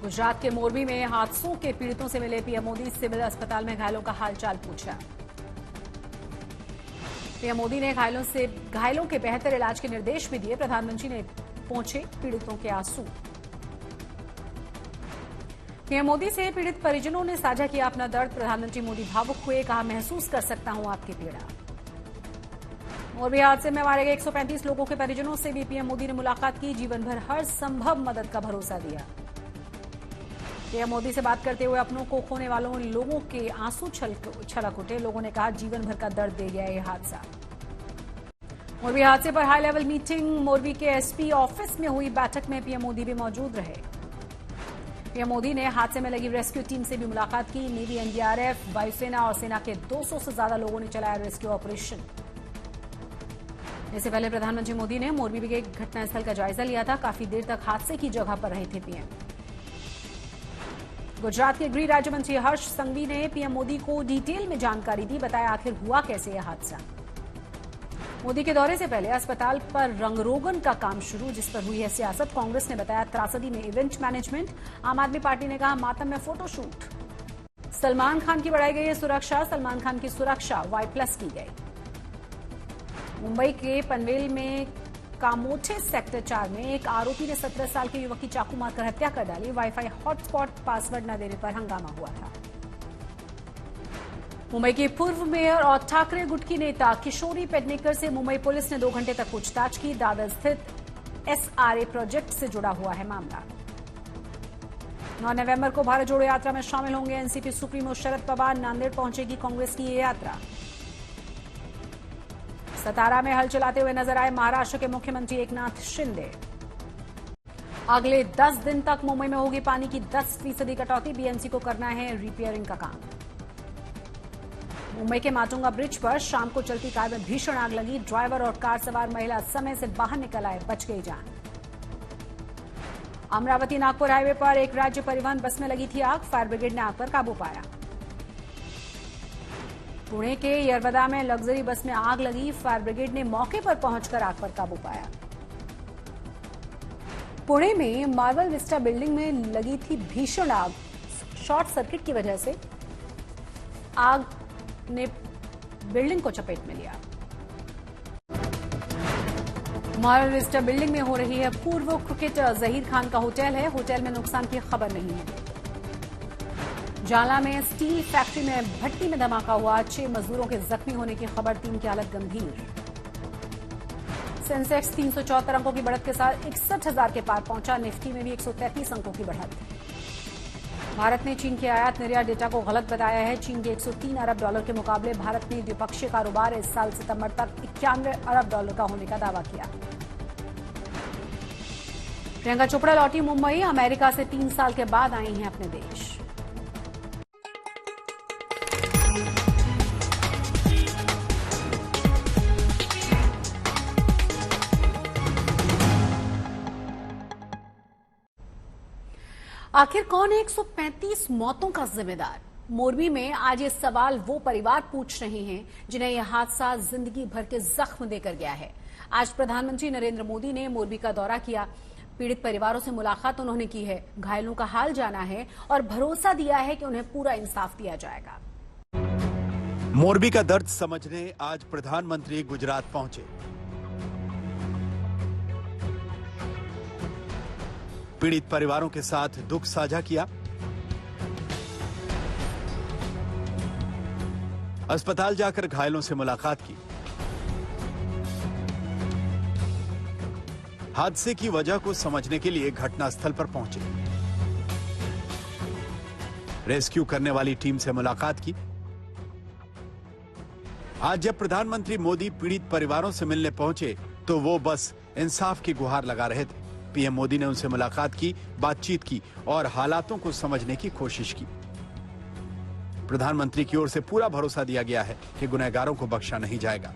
गुजरात के मोरबी में हादसों के पीड़ितों से मिले पीएम मोदी। सिविल अस्पताल में घायलों का हालचाल पूछा। पीएम मोदी ने घायलों के बेहतर इलाज के निर्देश भी दिए। प्रधानमंत्री ने पहुंचे पीड़ितों के आंसू। पीएम मोदी से पीड़ित परिजनों ने साझा किया अपना दर्द। प्रधानमंत्री मोदी भावुक हुए, कहा महसूस कर सकता हूं आपकी पीड़ा। मोरबी हादसे में मारे गए 135 लोगों के परिजनों से भी पीएम मोदी ने मुलाकात की। जीवन भर हर संभव मदद का भरोसा दिया। पीएम मोदी से बात करते हुए अपनों को खोने वालों लोगों के आंसू छलक उठे। लोगों ने कहा जीवन भर का दर्द दे गया यह हादसा। मोरबी हादसे पर हाई लेवल मीटिंग। मोरबी के एसपी ऑफिस में हुई बैठक में पीएम मोदी भी मौजूद रहे। पीएम मोदी ने हादसे में लगी रेस्क्यू टीम से भी मुलाकात की। नेवी, एनडीआरएफ, वायुसेना और सेना के 200 से ज्यादा लोगों ने चलाया रेस्क्यू ऑपरेशन। इससे पहले प्रधानमंत्री मोदी ने मोरबी के घटनास्थल का जायजा लिया था। काफी देर तक हादसे की जगह पर रहे थे पीएम। गुजरात के गृह राज्य मंत्री हर्ष संघवी ने पीएम मोदी को डिटेल में जानकारी दी। बताया आखिर हुआ कैसे यह हादसा। मोदी के दौरे से पहले अस्पताल पर रंगरोगन का काम शुरू, जिस पर हुई है सियासत। कांग्रेस ने बताया त्रासदी में इवेंट मैनेजमेंट। आम आदमी पार्टी ने कहा मातम में फोटोशूट। सलमान खान की बढ़ाई गई है सुरक्षा। सलमान खान की सुरक्षा Y+ की गई। मुंबई के पनवेल में कामोठे सेक्टर 4 में एक आरोपी ने 17 साल के युवक की चाकू मारकर हत्या कर डाली। वाईफाई हॉटस्पॉट पासवर्ड न देने पर हंगामा हुआ था। मुंबई के पूर्व मेयर और ठाकरे गुट की नेता किशोरी पेडनेकर से मुंबई पुलिस ने 2 घंटे तक पूछताछ की। दादर स्थित SRA प्रोजेक्ट से जुड़ा हुआ है मामला। 9 नवंबर को भारत जोड़ो यात्रा में शामिल होंगे एनसीपी सुप्रीमो शरद पवार। नांदेड़ पहुंचेगी कांग्रेस की ये यात्रा। सतारा में हल चलाते हुए नजर आए महाराष्ट्र के मुख्यमंत्री एकनाथ शिंदे। अगले 10 दिन तक मुंबई में होगी पानी की 10% कटौती। बीएमसी को करना है रिपेयरिंग का काम। मुंबई के माटुंगा ब्रिज पर शाम को चलती कार में भीषण आग लगी। ड्राइवर और कार सवार महिला समय से बाहर निकल आए, बच गई जान। अमरावती नागपुर हाईवे पर एक राज्य परिवहन बस में लगी थी आग। फायर ब्रिगेड ने आग पर काबू पाया। पुणे के यरवदा में लग्जरी बस में आग लगी। फायर ब्रिगेड ने मौके पर पहुंचकर आग पर काबू पाया। पुणे में मार्बल विस्टा बिल्डिंग में लगी थी भीषण आग। शॉर्ट सर्किट की वजह से आग ने बिल्डिंग को चपेट में लिया। मार्बल विस्टा बिल्डिंग में हो रही है पूर्व क्रिकेटर जहीर खान का होटल है। होटल में नुकसान की खबर नहीं है। जाला में स्टील फैक्ट्री में भट्टी में धमाका हुआ। 6 मजदूरों के जख्मी होने की खबर। 3 की हालत गंभीर। सेंसेक्स 374 अंकों की बढ़त के साथ 61,000 के पार पहुंचा। निफ्टी में भी 133 अंकों की बढ़त। भारत ने चीन के आयात निर्यात डेटा को गलत बताया है। चीन के $103 अरब के मुकाबले भारत ने द्विपक्षीय कारोबार इस साल सितंबर तक $91 अरब का होने का दावा किया। प्रियंका चोपड़ा लौटी मुंबई। अमेरिका से 3 साल के बाद आई हैं अपने देश। आखिर कौन है 135 मौतों का जिम्मेदार? मोरबी में आज ये सवाल वो परिवार पूछ रहे हैं जिन्हें यह हादसा जिंदगी भर के जख्म देकर गया है। आज प्रधानमंत्री नरेंद्र मोदी ने मोरबी का दौरा किया। पीड़ित परिवारों से मुलाकात उन्होंने की है। घायलों का हाल जाना है और भरोसा दिया है कि उन्हें पूरा इंसाफ दिया जाएगा। मोरबी का दर्द समझने आज प्रधानमंत्री गुजरात पहुंचे। पीड़ित परिवारों के साथ दुख साझा किया। अस्पताल जाकर घायलों से मुलाकात की। हादसे की वजह को समझने के लिए घटनास्थल पर पहुंचे। रेस्क्यू करने वाली टीम से मुलाकात की। आज जब प्रधानमंत्री मोदी पीड़ित परिवारों से मिलने पहुंचे तो वो बस इंसाफ की गुहार लगा रहे थे। पीएम मोदी ने उनसे मुलाकात की, बातचीत की और हालातों को समझने की कोशिश की। प्रधानमंत्री की ओर से पूरा भरोसा दिया गया है कि गुनहगारों को बख्शा नहीं जाएगा।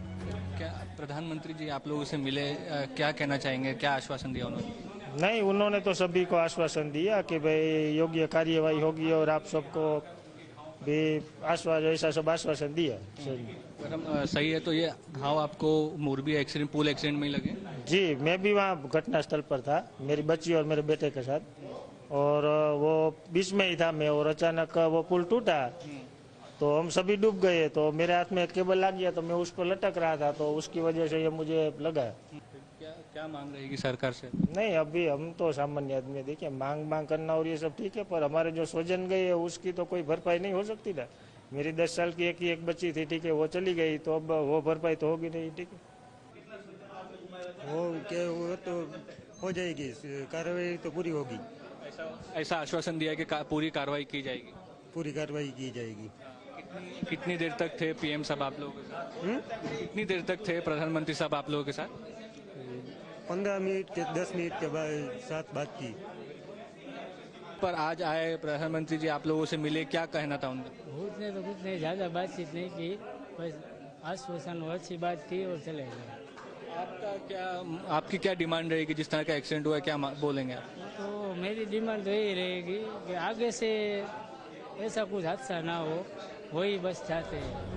क्या प्रधानमंत्री जी आप लोगों से मिले, क्या कहना चाहेंगे, क्या आश्वासन दिया उन्होंने? नहीं, उन्होंने तो सभी को आश्वासन दिया कि भाई योग्य कार्यवाही होगी और आप सबको भी ऐसा सब आश्वासन दिया। मैडम सही है, तो ये घाव आपको मोरबी एक्सीडेंट, पूल एक्सीडेंट में ही लगे? जी, मैं भी वहाँ घटनास्थल पर था, मेरी बच्ची और मेरे बेटे के साथ। और वो बीच में ही था मैं, और अचानक वो पुल टूटा तो हम सभी डूब गए। तो मेरे हाथ में केबल लग गया तो मैं उस पर लटक रहा था, तो उसकी वजह से ये मुझे लगा। क्या क्या मांग रहेगी सरकार से? नहीं, अभी हम तो सामान्य आदमी, देखिए मांग करना और ये सब ठीक है, पर हमारे जो स्वजन गए उसकी तो कोई भरपाई नहीं हो सकती ना। मेरी 10 साल की एक बच्ची थी, ठीक है, वो चली गई, तो अब वो भरपाई तो होगी नहीं, ठीक है। वो तो हो जाएगी, कार्रवाई तो पूरी होगी। ऐसा आश्वासन दिया है कि पूरी कार्रवाई की जाएगी। पूरी कार्रवाई की जाएगी। कितनी देर तक थे पीएम साहब आप लोगों के साथ? कितनी देर तक थे प्रधानमंत्री साहब आप लोगों के साथ? 15 मिनट के 10 मिनट के बाद साथ बात की। पर आज आए प्रधानमंत्री जी, आप लोगों से मिले, क्या कहना था उनका? उसने तो कुछ नहीं, ज़्यादा बातचीत नहीं की, बस आश्वासन अच्छी बात की और चले गए। आपकी क्या डिमांड रहेगी? जिस तरह का एक्सीडेंट हुआ है, क्या बोलेंगे आप? तो मेरी डिमांड तो यही रहेगी कि आगे से ऐसा कुछ हादसा ना हो, वही बस चाहते हैं।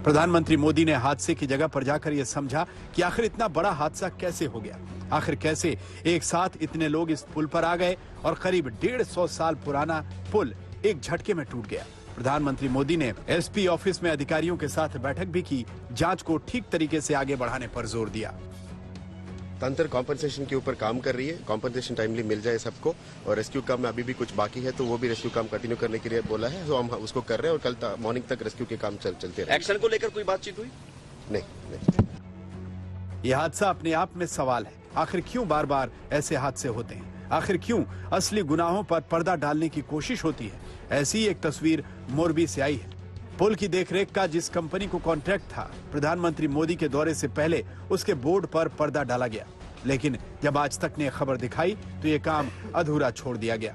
प्रधानमंत्री मोदी ने हादसे की जगह पर जाकर यह समझा कि आखिर इतना बड़ा हादसा कैसे हो गया, आखिर कैसे एक साथ इतने लोग इस पुल पर आ गए और करीब 150 साल पुराना पुल एक झटके में टूट गया। प्रधानमंत्री मोदी ने एसपी ऑफिस में अधिकारियों के साथ बैठक भी की, जांच को ठीक तरीके से आगे बढ़ाने पर जोर दिया। तंत्र कॉम्पनसेशन के ऊपर काम कर रही है, कॉम्पनसेशन टाइमली मिल जाए सबको, और रेस्क्यू काम में अभी भी कुछ बाकी है तो वो भी रेस्क्यू काम कंटिन्यू करने के लिए बोला है, तो हम उसको कर रहे हैं, और कल मॉर्निंग तक रेस्क्यू के काम चलते रहे। एक्शन को लेकर कोई बातचीत हुई? नहीं। यह हादसा अपने आप में सवाल है, आखिर क्यों बार बार ऐसे हादसे होते हैं, आखिर क्यों असली गुनाहों पर पर्दा डालने की कोशिश होती है। ऐसी ही एक तस्वीर मोरबी से आई है। पुल की देखरेख का जिस कंपनी को कॉन्ट्रैक्ट था, प्रधानमंत्री मोदी के दौरे से पहले उसके बोर्ड पर पर्दा डाला गया, लेकिन जब आज तक ने खबर दिखाई तो ये काम अधूरा छोड़ दिया गया।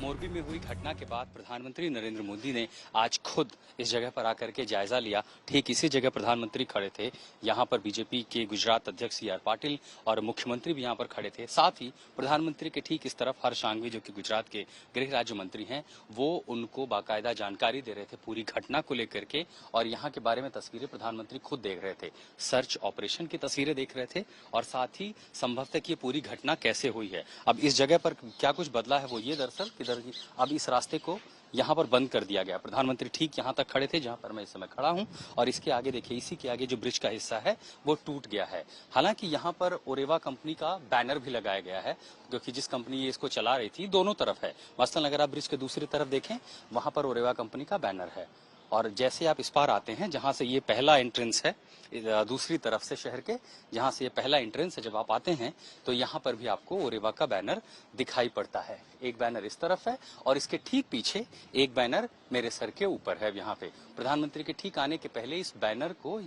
मोरबी में हुई घटना के बाद प्रधानमंत्री नरेंद्र मोदी ने आज खुद इस जगह पर आकर के जायजा लिया। ठीक इसी जगह प्रधानमंत्री खड़े थे। यहाँ पर बीजेपी के गुजरात अध्यक्ष CR पाटिल और मुख्यमंत्री भी यहाँ पर खड़े थे। साथ ही प्रधानमंत्री के ठीक इस तरफ हर्ष सांघवी, जो कि गुजरात के गृह राज्य मंत्री हैं, वो उनको बाकायदा जानकारी दे रहे थे पूरी घटना को लेकर के, और यहाँ के बारे में तस्वीरें प्रधानमंत्री खुद देख रहे थे। सर्च ऑपरेशन की तस्वीरें देख रहे थे, और साथ ही संभवतः कि ये पूरी घटना कैसे हुई है। अब इस जगह पर क्या कुछ बदला है वो ये दरअसल अब इस रास्ते को यहाँ पर बंद कर दिया गया। प्रधानमंत्री ठीक यहाँ तक खड़े थे जहाँ पर मैं इस समय खड़ा हूँ, और इसके आगे देखिए, इसी के आगे जो ब्रिज का हिस्सा है वो टूट गया है। हालांकि यहाँ पर ओरेवा कंपनी का बैनर भी लगाया गया है, क्योंकि जिस कंपनी ये इसको चला रही थी दोनों तरफ है। मसलन अगर आप ब्रिज के दूसरी तरफ देखें, वहां पर ओरेवा कंपनी का बैनर है, और जैसे आप इस पार आते हैं जहां से ये पहला एंट्रेंस है, दूसरी तरफ से शहर के जहां से ये पहला एंट्रेंस है, जब आप आते हैं तो यहाँ पर भी आपको ओरेवा का बैनर दिखाई पड़ता है। एक बैनर इस तरफ है, और इसके ठीक पीछे एक बैनर मेरे सर के ऊपर है। यहाँ पे प्रधानमंत्री के ठीक आने के पहले इस बैनर को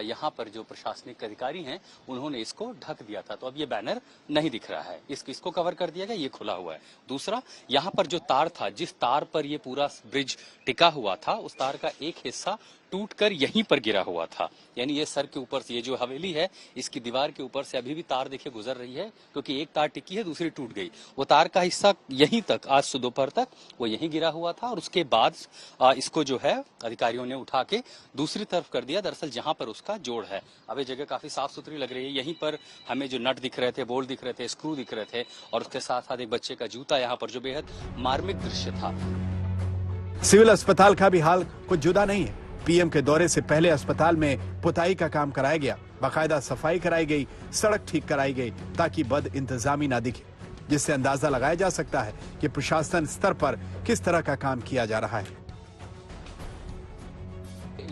यहाँ पर जो प्रशासनिक अधिकारी हैं उन्होंने इसको ढक दिया था, तो अब ये बैनर नहीं दिख रहा है, इसको कवर कर दिया गया, ये खुला हुआ है। दूसरा, यहाँ पर जो तार था, जिस तार पर ये पूरा ब्रिज टिका हुआ था, उस तार का एक हिस्सा टूटकर यहीं पर गिरा हुआ था। यानी ये सर के ऊपर से, ये जो हवेली है इसकी दीवार के ऊपर से अभी भी तार देखिए गुजर रही है, क्योंकि एक तार टिकी है, दूसरी टूट गई। वो तार का हिस्सा यहीं तक, आज से दोपहर तक वो यहीं गिरा हुआ था, और उसके बाद इसको जो है अधिकारियों ने उठा के दूसरी तरफ कर दिया, दरअसल जहां पर उसका जोड़ है। अब ये जगह काफी साफ सुथरी लग रही है। यहीं पर हमें जो नट दिख रहे थे, बोल्ट दिख रहे थे, स्क्रू दिख रहे थे, और उसके साथ साथ एक बच्चे का जूता यहाँ पर, जो बेहद मार्मिक दृश्य था। सिविल अस्पताल का भी हाल कुछ जुदा नहीं है। पीएम के दौरे से पहले अस्पताल में पुताई का काम कराया गया, बाकायदा सफाई कराई गई, सड़क ठीक कराई गई, ताकि बद इंतजामी ना दिखे, जिससे अंदाजा लगाया जा सकता है कि प्रशासन स्तर पर किस तरह का काम किया जा रहा है।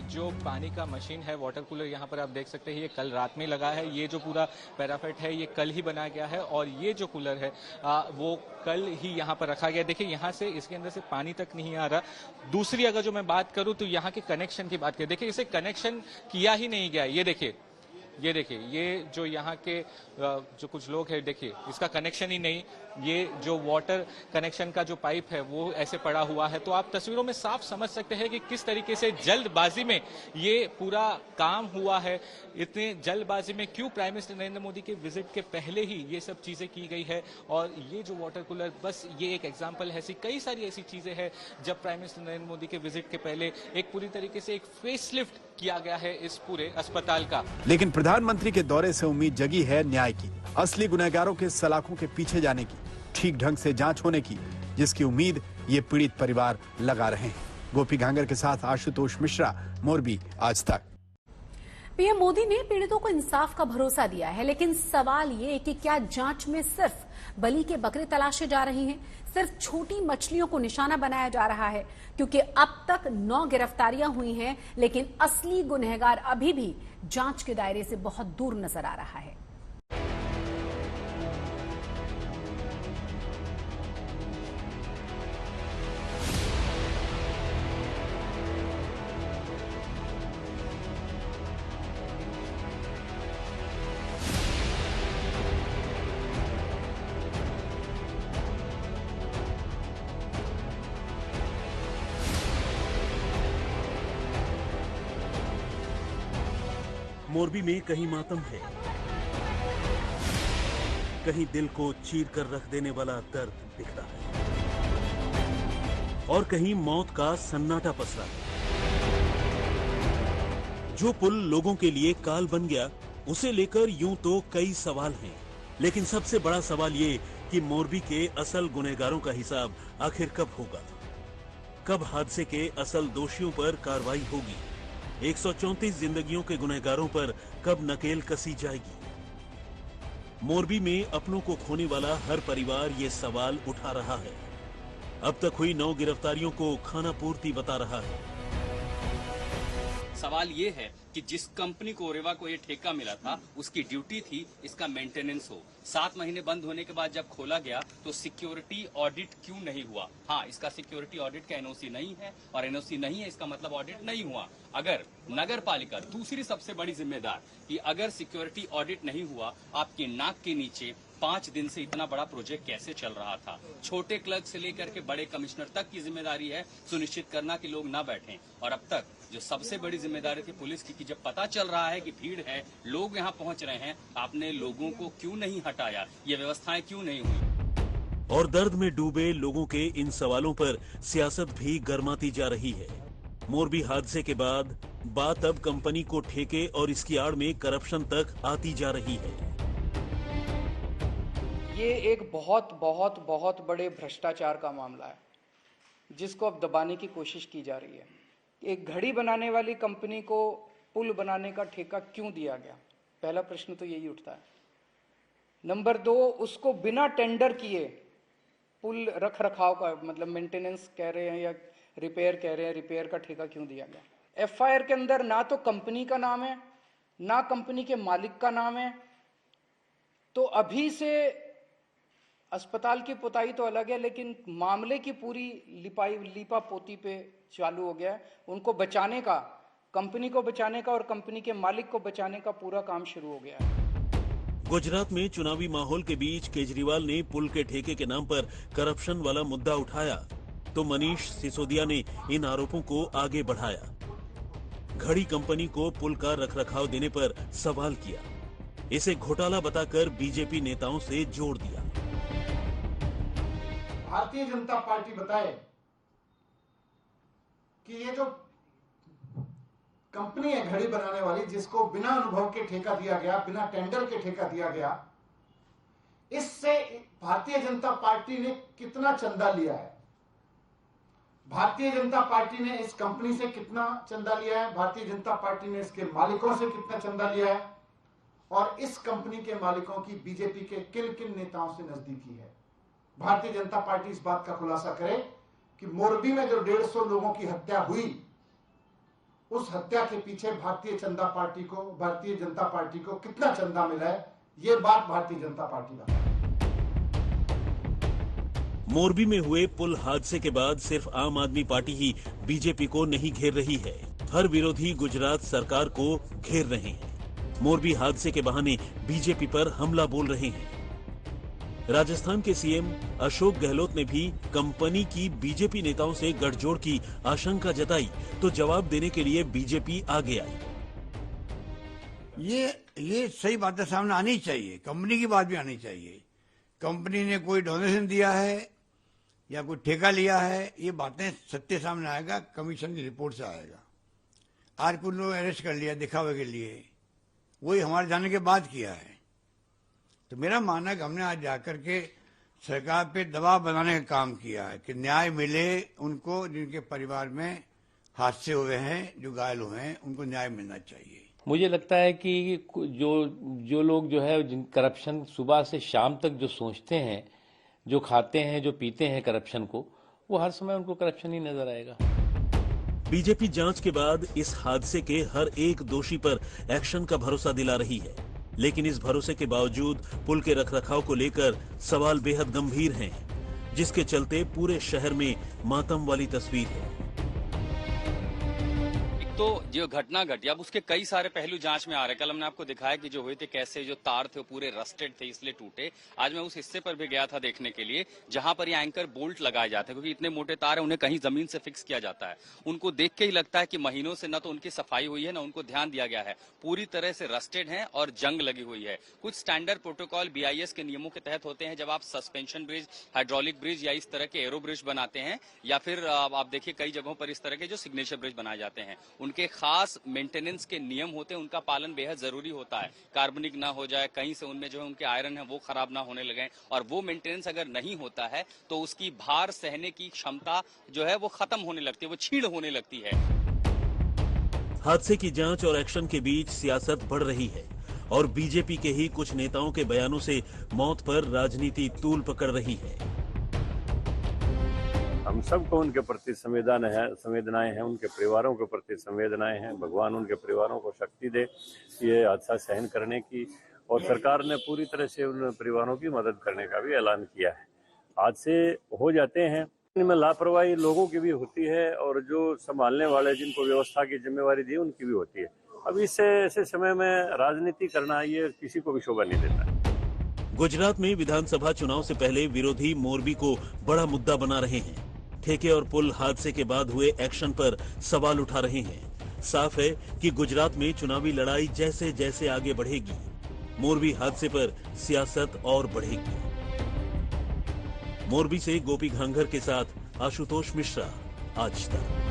जो पानी का मशीन है, वाटर कूलर, यहाँ पर आप देख सकते हैं ये कल रात में लगा है। ये जो पूरा पैराफेट है ये कल ही बनाया गया है, और ये जो कूलर है वो कल ही यहाँ पर रखा गया। देखिए, यहाँ से इसके अंदर से पानी तक नहीं आ रहा। दूसरी अगर जो मैं बात करूँ तो यहाँ के कनेक्शन की बात करें, देखिए इसे कनेक्शन किया ही नहीं गया। ये देखिए, ये जो यहाँ के जो कुछ लोग हैं, देखिए इसका कनेक्शन ही नहीं। ये जो वाटर कनेक्शन का जो पाइप है वो ऐसे पड़ा हुआ है। तो आप तस्वीरों में साफ समझ सकते हैं कि किस तरीके से जल्दबाजी में ये पूरा काम हुआ है। इतने जल्दबाजी में क्यों प्राइम मिनिस्टर नरेंद्र मोदी के विजिट के पहले ही ये सब चीजें की गई है। और ये जो वाटर कूलर, बस ये एक एग्जाम्पल है। ऐसी कई सारी ऐसी चीजें हैं जब प्राइम मिनिस्टर नरेंद्र मोदी के विजिट के पहले एक पूरी तरीके से एक फेसलिफ्ट किया गया है इस पूरे अस्पताल का। लेकिन प्रधानमंत्री के दौरे से उम्मीद जगी है न्याय की, असली गुनहगारों के सलाखों के पीछे जाने की। ठीक ढंग से जांच होने की, जिसकी उम्मीद ये पीड़ित परिवार लगा रहे हैं। गोपी घांगर के साथ आशुतोष मिश्रा, मोरबी, आज तक। पीएम मोदी ने पीड़ितों को इंसाफ का भरोसा दिया है, लेकिन सवाल ये कि क्या जांच में सिर्फ बलि के बकरे तलाशे जा रहे हैं, सिर्फ छोटी मछलियों को निशाना बनाया जा रहा है? क्योंकि अब तक 9 गिरफ्तारियां हुई हैं, लेकिन असली गुनहगार अभी भी जांच के दायरे से बहुत दूर नजर आ रहा है। मोरबी में कहीं मातम है, कहीं दिल को चीर कर रख देने वाला दर्द दिख रहा है, और कहीं मौत का सन्नाटा पसरा है। जो पुल लोगों के लिए काल बन गया, उसे लेकर यूं तो कई सवाल हैं, लेकिन सबसे बड़ा सवाल ये कि मोरबी के असल गुनहगारों का हिसाब आखिर कब होगा? कब हादसे के असल दोषियों पर कार्रवाई होगी? 134 जिंदगियों के गुनहगारों पर कब नकेल कसी जाएगी? मोरबी में अपनों को खोने वाला हर परिवार ये सवाल उठा रहा है। अब तक हुई 9 गिरफ्तारियों को खाना पूर्ति बता रहा है। सवाल ये है कि जिस कंपनी को ओरेवा को ये ठेका मिला था, उसकी ड्यूटी थी इसका मेंटेनेंस हो। 7 महीने बंद होने के बाद जब खोला गया तो सिक्योरिटी ऑडिट क्यों नहीं हुआ? हाँ, इसका सिक्योरिटी ऑडिट का एनओसी नहीं है, और एनओसी नहीं है इसका मतलब ऑडिट नहीं हुआ। अगर नगर पालिका, दूसरी सबसे बड़ी जिम्मेदार, कि अगर सिक्योरिटी ऑडिट नहीं हुआ, आपकी नाक के नीचे 5 दिन से इतना बड़ा प्रोजेक्ट कैसे चल रहा था? छोटे क्लर्क से लेकर के बड़े कमिश्नर तक की जिम्मेदारी है सुनिश्चित करना कि लोग ना बैठें। और अब तक जो सबसे बड़ी जिम्मेदारी थी पुलिस की, कि जब पता चल रहा है कि भीड़ है, लोग यहाँ पहुँच रहे हैं, आपने लोगों को क्यों नहीं हटाया? ये व्यवस्थाएं क्यों नहीं हुई? और दर्द में डूबे लोगों के इन सवालों पर सियासत भी गर्माती जा रही है। मोरबी हादसे के बाद बात अब कंपनी को ठेके और इसकी आड़ में करप्शन तक आती जा रही है। ये एक बहुत बहुत बहुत बड़े भ्रष्टाचार का मामला है, जिसको अब दबाने की कोशिश की जा रही है। एक घड़ी बनाने वाली कंपनी को पुल बनाने का ठेका क्यों दिया गया? पहला प्रश्न तो यही उठता है। नंबर 2, उसको बिना टेंडर किए पुल रख रखाव का, मतलब मेंटेनेंस कह रहे हैं या रिपेयर कह रहे हैं, रिपेयर का ठेका क्यों दिया गया? एफआईआर के अंदर ना तो कंपनी का नाम है, ना कंपनी के मालिक का नाम है। तो अभी से अस्पताल की पुताई तो अलग है, लेकिन मामले की पूरी लीपा पोती पे चालू हो गया है। उनको बचाने का, कंपनी को बचाने का और कंपनी के मालिक को बचाने का पूरा काम शुरू हो गया है। गुजरात में चुनावी माहौल के बीच केजरीवाल ने पुल के ठेके के नाम पर करप्शन वाला मुद्दा उठाया, तो मनीष सिसोदिया ने इन आरोपों को आगे बढ़ाया। घड़ी कंपनी को पुल का रखरखाव देने पर सवाल किया, इसे घोटाला बताकर बीजेपी नेताओं से जोड़ दिया। भारतीय जनता पार्टी बताए कि ये जो कंपनी है घड़ी बनाने वाली, जिसको बिना अनुभव के ठेका दिया गया, बिना टेंडर के ठेका दिया गया, इससे भारतीय जनता पार्टी ने कितना चंदा लिया है? भारतीय जनता पार्टी ने इस कंपनी से कितना चंदा लिया है? भारतीय जनता पार्टी ने इसके मालिकों से कितना चंदा लिया है? और इस कंपनी के मालिकों की बीजेपी के किन किन नेताओं से नजदीकी है? भारतीय जनता पार्टी इस बात का खुलासा करे कि मोरबी में जो 150 लोगों की हत्या हुई, उस हत्या के पीछे भारतीय जनता पार्टी को कितना चंदा मिला है? ये बात भारतीय जनता पार्टी बताए। मोरबी में हुए पुल हादसे के बाद सिर्फ आम आदमी पार्टी ही बीजेपी को नहीं घेर रही है, हर विरोधी गुजरात सरकार को घेर रहे हैं। मोरबी हादसे के बहाने बीजेपी पर हमला बोल रहे हैं। राजस्थान के सीएम अशोक गहलोत ने भी कंपनी की बीजेपी नेताओं से गठजोड़ की आशंका जताई, तो जवाब देने के लिए बीजेपी आगे आई। ये सही बातें सामने आनी चाहिए, कंपनी की बात भी आनी चाहिए। कंपनी ने कोई डोनेशन दिया है या कोई ठेका लिया है, ये बातें सत्य सामने आएगा, कमीशन की रिपोर्ट से आएगा। आज कुछ लोग अरेस्ट कर लिया दिखावे के लिए, वही हमारे जाने के बाद किया है। तो मेरा मानना है कि हमने आज जाकर के सरकार पे दबाव बनाने का काम किया है कि न्याय मिले उनको जिनके परिवार में हादसे हुए हैं, जो घायल हुए हैं, उनको न्याय मिलना चाहिए। मुझे लगता है कि जो लोग जो है जिन करप्शन सुबह से शाम तक जो सोचते हैं, जो खाते हैं, जो पीते हैं करप्शन को, वो हर समय उनको करप्शन ही नजर आएगा। बीजेपी जांच के बाद इस हादसे के हर एक दोषी पर एक्शन का भरोसा दिला रही है, लेकिन इस भरोसे के बावजूद पुल के रखरखाव को लेकर सवाल बेहद गंभीर हैं, जिसके चलते पूरे शहर में मातम वाली तस्वीर है। तो जो घटना घटी, अब उसके कई सारे पहलू जांच में आ रहे हैं। कल हमने आपको दिखाया कि जो हुए थे, कैसे जो तार थे वो पूरे रस्टेड थे, इसलिए टूटे। आज मैं उस हिस्से पर भी गया था देखने के लिए जहां पर ये एंकर बोल्ट लगाए जाते हैं, क्योंकि इतने मोटे तार है, उन्हें कहीं जमीन से फिक्स किया जाता है। उनको देख के ही लगता है कि महीनों से न तो उनकी सफाई हुई है, न उनको ध्यान दिया गया है। पूरी तरह से रस्टेड है और जंग लगी हुई है। कुछ स्टैंडर्ड प्रोटोकॉल BIS के नियमों के तहत होते हैं, जब आप सस्पेंशन ब्रिज, हाइड्रोलिक ब्रिज या इस तरह के एरो ब्रिज बनाते हैं, या फिर आप देखिए कई जगहों पर इस तरह के जो सिग्नेचर ब्रिज बनाए जाते हैं, उनके खास मेंटेनेंस के नियम होते हैं, उनका पालन बेहद जरूरी होता है। कार्बनिक ना हो जाए, कहीं से उनमें जो है उनके आयरन है वो खराब ना होने लगे, और वो मेंटेनेंस अगर नहीं होता है तो उसकी भार सहने की क्षमता जो है वो खत्म होने लगती है, वो छीड़ होने लगती है। हादसे की जांच और एक्शन के बीच सियासत बढ़ रही है और बीजेपी के ही कुछ नेताओं के बयानों से मौत पर राजनीति तूल पकड़ रही है। हम सबको उनके प्रति संवेदनाएं हैं, उनके परिवारों के प्रति संवेदनाएं हैं। भगवान उनके परिवारों को शक्ति दे ये हादसा सहन करने की, और सरकार ने पूरी तरह से उन परिवारों की मदद करने का भी ऐलान किया है। हादसे हो जाते हैं, इनमें लापरवाही लोगों की भी होती है और जो संभालने वाले जिनको व्यवस्था की जिम्मेवारी दी उनकी भी होती है। अब इससे ऐसे समय में राजनीति करना ये किसी को भी शोभा नहीं देता है। गुजरात में विधानसभा चुनाव से पहले विरोधी मोरबी को बड़ा मुद्दा बना रहे हैं। ठेके और पुल हादसे के बाद हुए एक्शन पर सवाल उठा रहे हैं। साफ है कि गुजरात में चुनावी लड़ाई जैसे जैसे आगे बढ़ेगी, मोरबी हादसे पर सियासत और बढ़ेगी। मोरबी से गोपी घांघर के साथ आशुतोष मिश्रा, आज तक।